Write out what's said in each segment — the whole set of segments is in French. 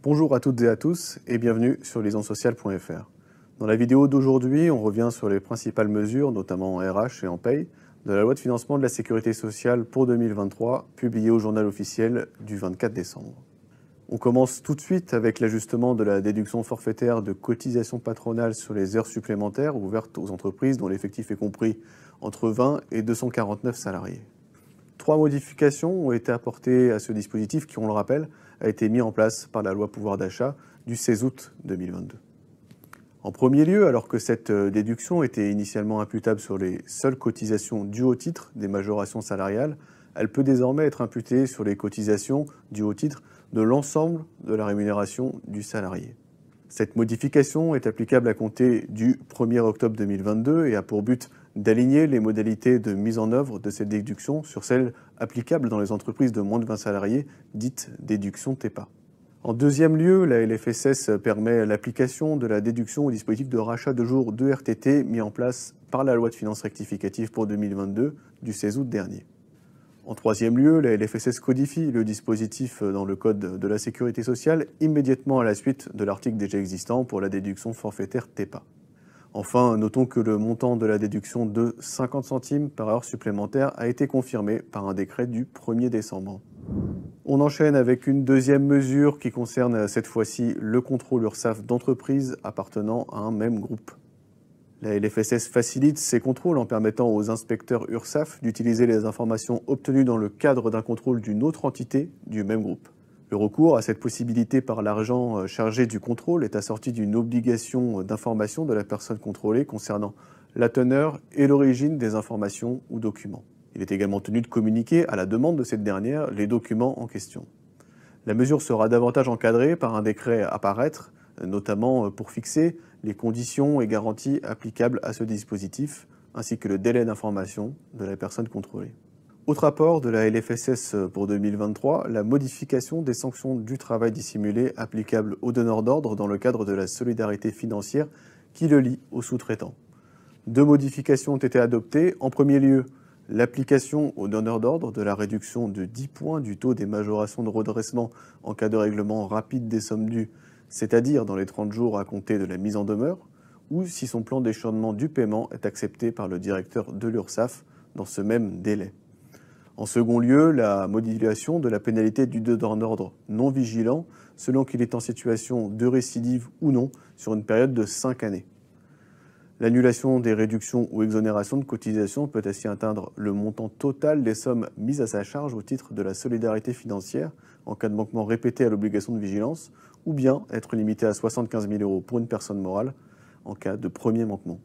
Bonjour à toutes et à tous et bienvenue sur liaisonsociales.fr. Dans la vidéo d'aujourd'hui, on revient sur les principales mesures, notamment en RH et en paye, de la loi de financement de la sécurité sociale pour 2023, publiée au journal officiel du 24 décembre. On commence tout de suite avec l'ajustement de la déduction forfaitaire de cotisation patronale sur les heures supplémentaires ouvertes aux entreprises dont l'effectif est compris entre 20 et 249 salariés. 3 modifications ont été apportées à ce dispositif qui, on le rappelle, a été mis en place par la loi pouvoir d'achat du 16 août 2022. En premier lieu, alors que cette déduction était initialement imputable sur les seules cotisations dues au titre des majorations salariales, elle peut désormais être imputée sur les cotisations dues au titre de l'ensemble de la rémunération du salarié. Cette modification est applicable à compter du 1er octobre 2022 et a pour but d'aligner les modalités de mise en œuvre de cette déduction sur celles applicables dans les entreprises de moins de 20 salariés, dites déduction TEPA. En deuxième lieu, la LFSS permet l'application de la déduction au dispositif de rachat de jours de RTT mis en place par la loi de finances rectificative pour 2022 du 16 août dernier. En troisième lieu, la LFSS codifie le dispositif dans le Code de la sécurité sociale immédiatement à la suite de l'article déjà existant pour la déduction forfaitaire TEPA. Enfin, notons que le montant de la déduction de 50 centimes par heure supplémentaire a été confirmé par un décret du 1er décembre. On enchaîne avec une deuxième mesure qui concerne cette fois-ci le contrôle URSSAF d'entreprises appartenant à un même groupe. La LFSS facilite ces contrôles en permettant aux inspecteurs URSSAF d'utiliser les informations obtenues dans le cadre d'un contrôle d'une autre entité du même groupe. Le recours à cette possibilité par l'agent chargé du contrôle est assorti d'une obligation d'information de la personne contrôlée concernant la teneur et l'origine des informations ou documents. Il est également tenu de communiquer à la demande de cette dernière les documents en question. La mesure sera davantage encadrée par un décret à paraître, notamment pour fixer les conditions et garanties applicables à ce dispositif, ainsi que le délai d'information de la personne contrôlée. Autre apport de la LFSS pour 2023, la modification des sanctions du travail dissimulé applicables aux donneurs d'ordre dans le cadre de la solidarité financière qui le lie aux sous-traitants. 2 modifications ont été adoptées. En premier lieu, l'application aux donneurs d'ordre de la réduction de 10 points du taux des majorations de redressement en cas de règlement rapide des sommes dues, c'est-à-dire dans les 30 jours à compter de la mise en demeure, ou si son plan d'échelonnement du paiement est accepté par le directeur de l'URSSAF dans ce même délai. En second lieu, la modulation de la pénalité du donneur d'ordre non vigilant selon qu'il est en situation de récidive ou non sur une période de 5 années. L'annulation des réductions ou exonérations de cotisations peut ainsi atteindre le montant total des sommes mises à sa charge au titre de la solidarité financière en cas de manquement répété à l'obligation de vigilance ou bien être limité à 75 000 € pour une personne morale en cas de premier manquement.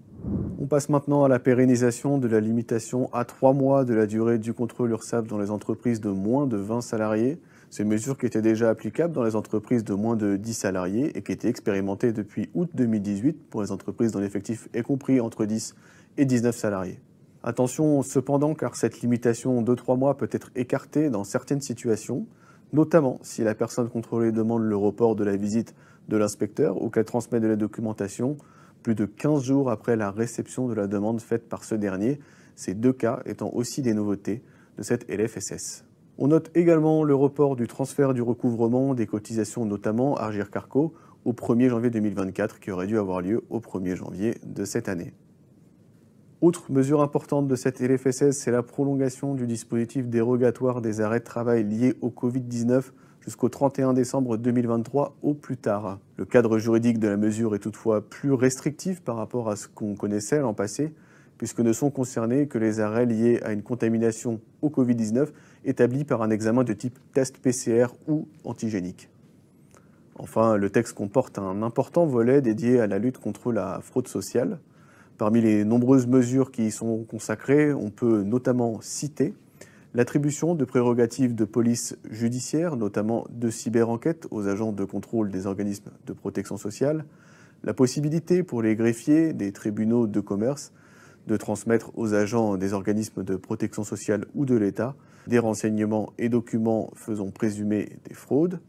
On passe maintenant à la pérennisation de la limitation à 3 mois de la durée du contrôle URSSAF dans les entreprises de moins de 20 salariés. C'est une mesure qui était déjà applicable dans les entreprises de moins de 10 salariés et qui était expérimentée depuis août 2018 pour les entreprises dont l'effectif est compris entre 10 et 19 salariés. Attention cependant car cette limitation de 3 mois peut être écartée dans certaines situations, notamment si la personne contrôlée demande le report de la visite de l'inspecteur ou qu'elle transmet de la documentation plus de 15 jours après la réception de la demande faite par ce dernier, ces 2 cas étant aussi des nouveautés de cette LFSS. On note également le report du transfert du recouvrement des cotisations, notamment Agirc-Arrco, au 1er janvier 2024, qui aurait dû avoir lieu au 1er janvier de cette année. Autre mesure importante de cette LFSS, c'est la prolongation du dispositif dérogatoire des arrêts de travail liés au Covid-19 jusqu'au 31 décembre 2023 au plus tard. Le cadre juridique de la mesure est toutefois plus restrictif par rapport à ce qu'on connaissait l'an passé, puisque ne sont concernés que les arrêts liés à une contamination au Covid-19 établis par un examen de type test PCR ou antigénique. Enfin, le texte comporte un important volet dédié à la lutte contre la fraude sociale. Parmi les nombreuses mesures qui y sont consacrées, on peut notamment citer l'attribution de prérogatives de police judiciaire, notamment de cyberenquête aux agents de contrôle des organismes de protection sociale, la possibilité pour les greffiers des tribunaux de commerce de transmettre aux agents des organismes de protection sociale ou de l'État des renseignements et documents faisant présumer des fraudes,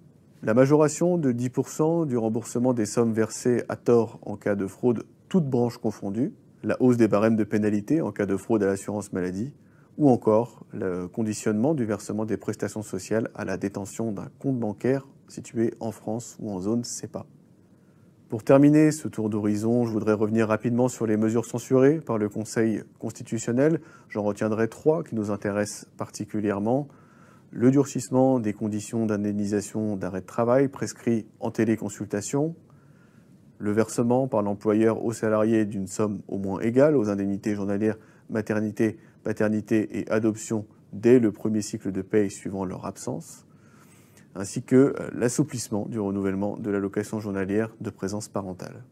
la majoration de 10% du remboursement des sommes versées à tort en cas de fraude, toutes branches confondues, la hausse des barèmes de pénalité en cas de fraude à l'assurance maladie, ou encore le conditionnement du versement des prestations sociales à la détention d'un compte bancaire situés en France ou en zone CEPA. Pour terminer ce tour d'horizon, je voudrais revenir rapidement sur les mesures censurées par le Conseil constitutionnel. J'en retiendrai 3 qui nous intéressent particulièrement. Le durcissement des conditions d'indemnisation d'arrêt de travail prescrit en téléconsultation, le versement par l'employeur aux salariés d'une somme au moins égale aux indemnités journalières maternité, paternité et adoption dès le premier cycle de paye suivant leur absence, ainsi que l'assouplissement du renouvellement de l'allocation journalière de présence parentale.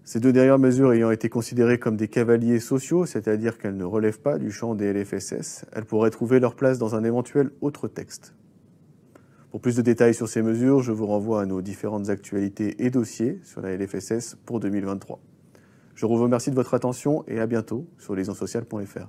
Ces 2 dernières mesures ayant été considérées comme des cavaliers sociaux, c'est-à-dire qu'elles ne relèvent pas du champ des LFSS, elles pourraient trouver leur place dans un éventuel autre texte. Pour plus de détails sur ces mesures, je vous renvoie à nos différentes actualités et dossiers sur la LFSS pour 2023. Je vous remercie de votre attention et à bientôt sur lesonsociales.fr.